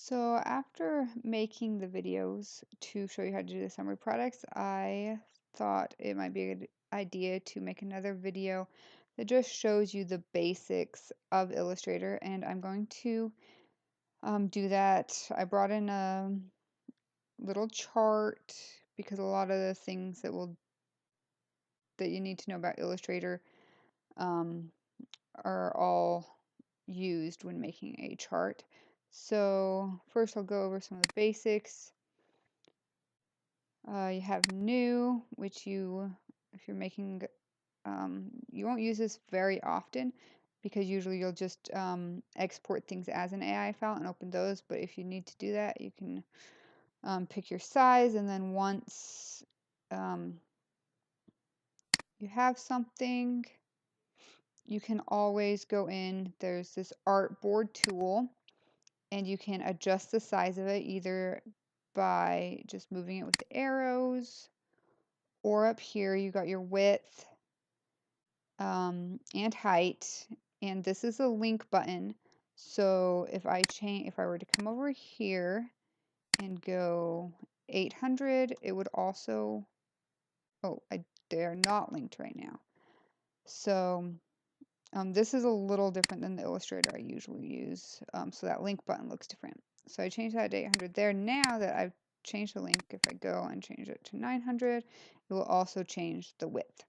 So after making the videos to show you how to do the summary products, I thought it might be a good idea to make another video that just shows you the basics of Illustrator, and I'm going to do that. I brought in a little chart because a lot of the things that you need to know about Illustrator um, are all used when making a chart. So first I'll go over some of the basics. You have new, which if you're making, you won't use this very often because usually you'll just export things as an AI file and open those. But if you need to do that, you can pick your size, and then once you have something, you can always go in. There's this artboard tool, and you can adjust the size of it either by just moving it with the arrows, or up here you got your width and height, and this is a link button. So if I were to come over here and go 800, it would also, they're not linked right now. So this is a little different than the Illustrator I usually use. So that link button looks different. So I changed that to 800 there. Now that I've changed the link, if I go and change it to 900, it will also change the width.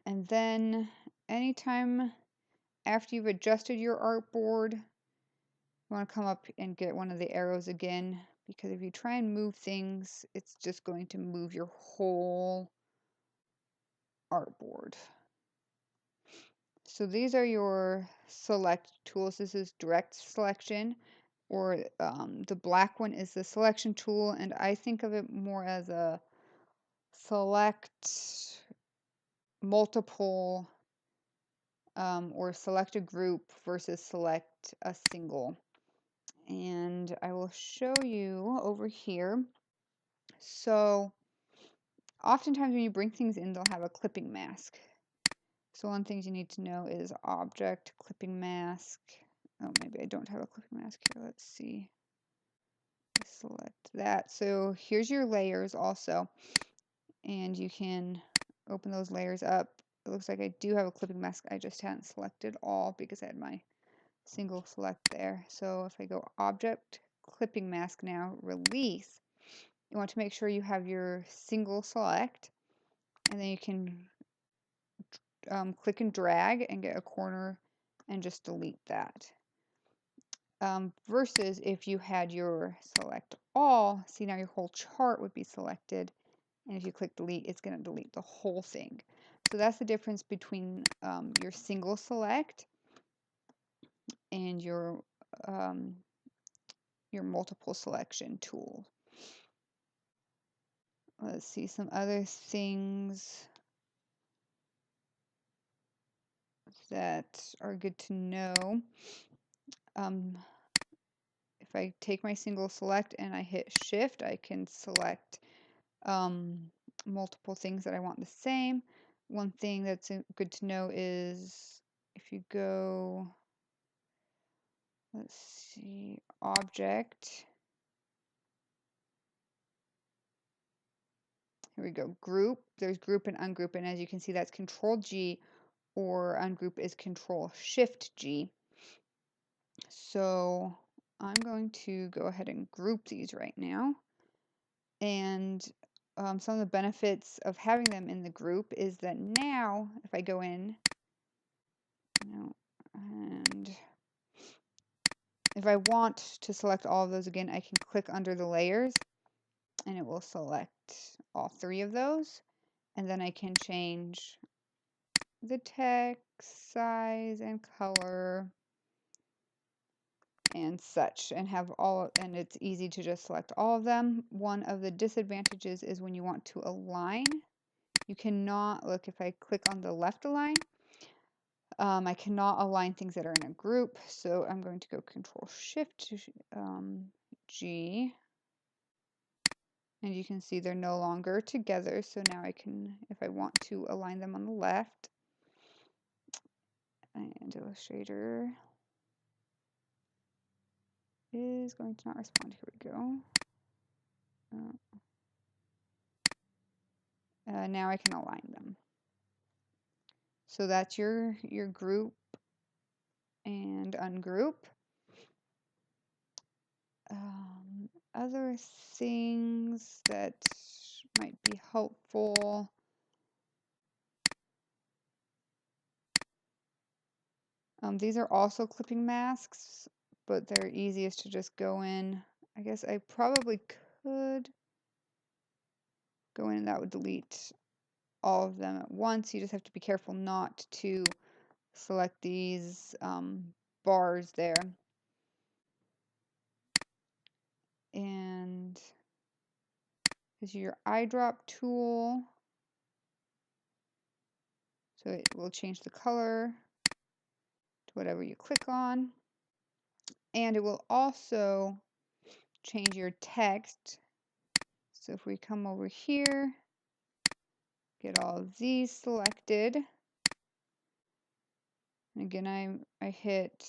And then anytime after you've adjusted your artboard, you want to come up and get one of the arrows again, because if you try and move things, it's just going to move your whole artboard. So these are your select tools. This is direct selection, or the black one is the selection tool, and I think of it more as a select multiple or select a group versus select a single. And I will show you over here. So oftentimes when you bring things in, they'll have a clipping mask. So one thing you need to know is object, clipping mask. Oh, maybe I don't have a clipping mask here. Let's see. Select that. So here's your layers also. And you can open those layers up. It looks like I do have a clipping mask. I just hadn't selected all because I had my single select there. So if I go object, clipping mask now, release, you want to make sure you have your single select, and then you can click and drag and get a corner and just delete that. Versus if you had your select all, see now your whole chart would be selected, and if you click delete, it's going to delete the whole thing. So that's the difference between your single select and your multiple selection tool. Let's see some other things that are good to know. If I take my single select and I hit shift, I can select multiple things that I want the same. One thing that's good to know is if you go, let's see, object, here we go, group, there's group and ungroup, and as you can see that's Control G, or ungroup is Control Shift G. So I'm going to go ahead and group these right now. And some of the benefits of having them in the group is that now if I go in, and if I want to select all of those again, I can click under the layers and it will select all three of those. And then I can change the text size and color and such, and have all, and it's easy to just select all of them. One of the disadvantages is when you want to align, you cannot, look, if I click on the left align, I cannot align things that are in a group, so I'm going to go Control Shift G, and you can see they're no longer together. So now I can, if I want to align them on the left, and Illustrator, is going to not respond. Here we go. Now I can align them. So that's your group and ungroup. Other things that might be helpful. These are also clipping masks, but they're easiest to just go in. I guess I probably could go in and that would delete all of them at once. You just have to be careful not to select these bars there. And this is your eyedrop tool. So it will change the color to whatever you click on. And it will also change your text. So if we come over here, get all of these selected. And again, I hit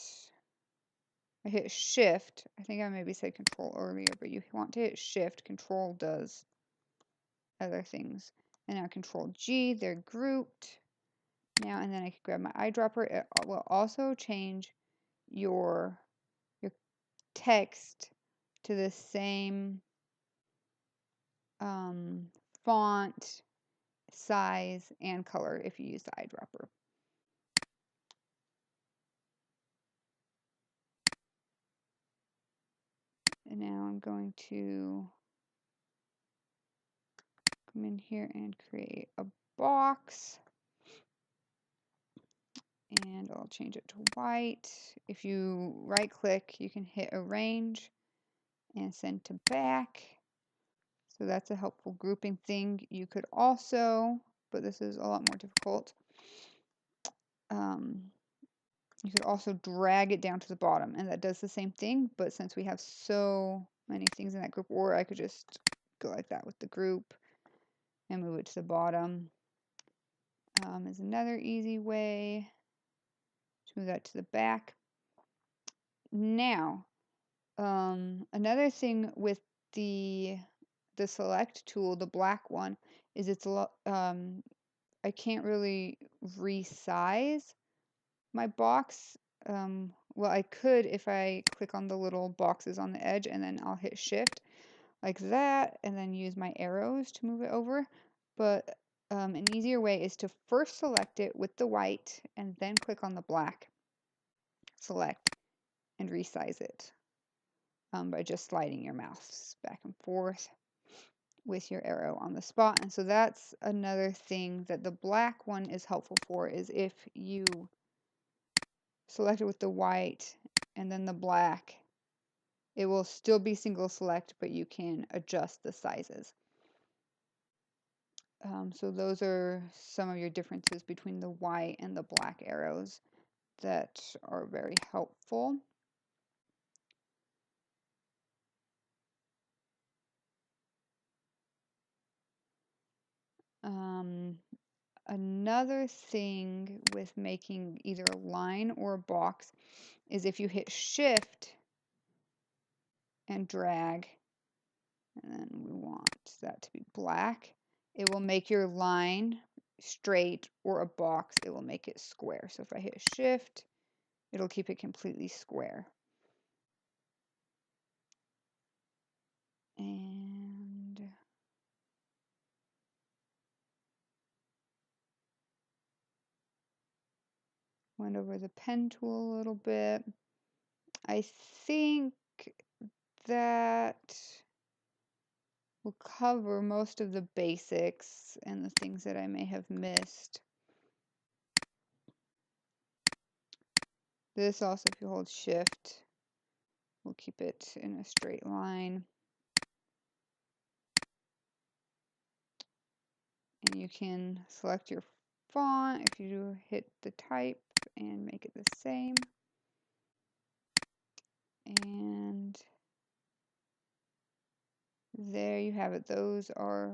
shift. I think I maybe said control earlier, but you want to hit shift. Control does other things. And now control G, they're grouped. Now, and then I can grab my eyedropper. It will also change your text to the same font, size, and color if you use the eyedropper. And now I'm going to come in here and create a box. And I'll change it to white. If you right click, you can hit arrange and send to back. So that's a helpful grouping thing. You could also, but this is a lot more difficult, you could also drag it down to the bottom, and that does the same thing, but since we have so many things in that group, or I could just go like that with the group and move it to the bottom, is another easy way to move that to the back. Now, another thing with the select tool, the black one, is I can't really resize my box. Well, I could if I click on the little boxes on the edge and then I'll hit shift like that and then use my arrows to move it over. But an easier way is to first select it with the white and then click on the black, select, and resize it by just sliding your mouse back and forth with your arrow on the spot. And so that's another thing that the black one is helpful for, is if you select it with the white and then the black, it will still be single select, but you can adjust the sizes. So those are some of your differences between the white and the black arrows that are very helpful. Another thing with making either a line or a box is if you hit shift and drag, and then we want that to be black, it will make your line straight, or a box, it will make it square. So if I hit shift, it'll keep it completely square. And went over the pen tool a little bit. I think that will cover most of the basics and the things that I may have missed. This also, if you hold shift, will keep it in a straight line. And you can select your font if you hit the type and make it the same. And there you have it. Those are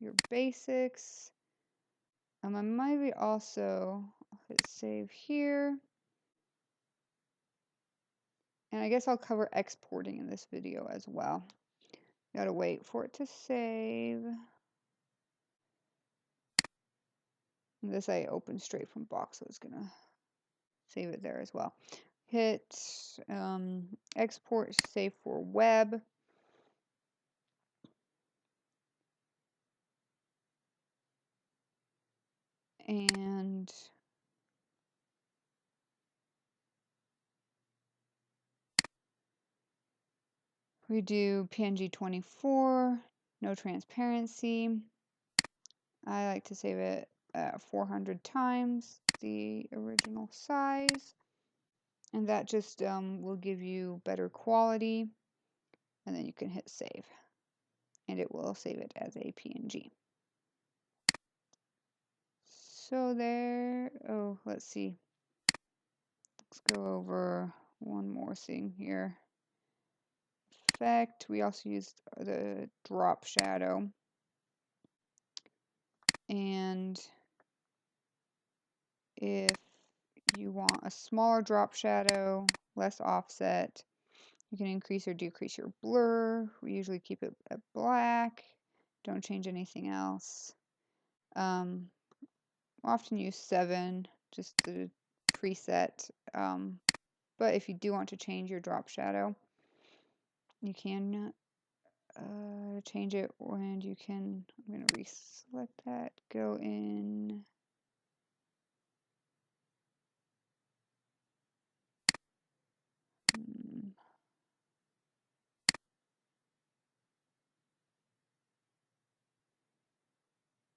your basics. I might also hit save here. And I guess I'll cover exporting in this video as well. You gotta wait for it to save. And this I opened straight from Box, so it's gonna save it there as well. Hit export, save for web. And we do PNG 24, no transparency. I like to save it at 400 times the original size. And that just will give you better quality. And then you can hit save. And it will save it as a PNG. So there, oh, let's see. Let's go over one more thing here. Effect, we also used the drop shadow. And if you want a smaller drop shadow, less offset, you can increase or decrease your blur. We usually keep it at black. Don't change anything else. Often use 7, just the preset. But if you do want to change your drop shadow, you can change it, and you can, I'm going to reselect that, go in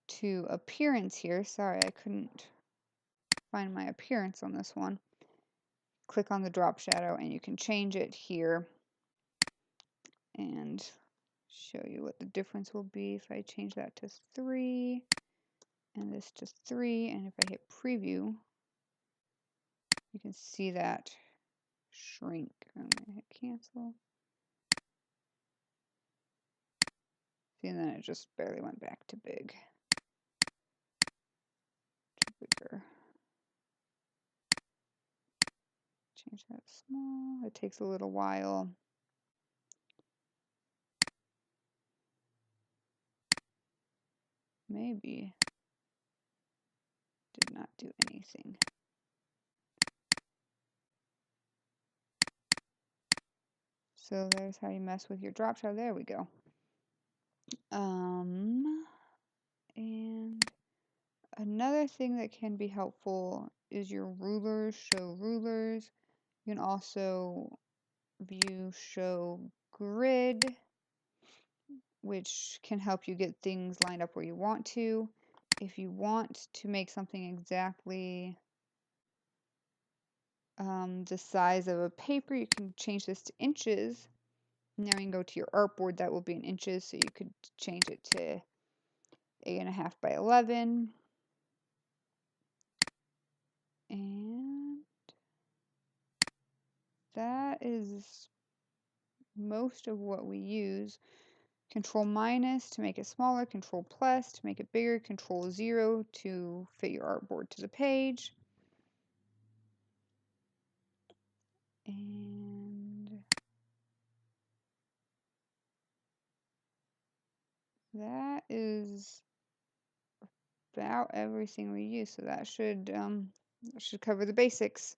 to appearance here. Sorry, I couldn't find my appearance on this one. Click on the drop shadow and you can change it here and show you what the difference will be if I change that to 3 and this to 3, and if I hit preview you can see that shrink. I'm gonna hit cancel. See, and then it just barely went back to big. To bigger. Change that small. It takes a little while. Maybe did not do anything. So there's how you mess with your drop shadow. There we go. And another thing that can be helpful is your rulers. Show rulers. You can also view show grid, which can help you get things lined up where you want to. If you want to make something exactly the size of a paper, you can change this to inches. Now you can go to your artboard, that will be in inches, so you could change it to 8.5 by 11. And that is most of what we use. Control minus to make it smaller, Control plus to make it bigger, Control 0 to fit your artboard to the page. And that is about everything we use. So that should cover the basics.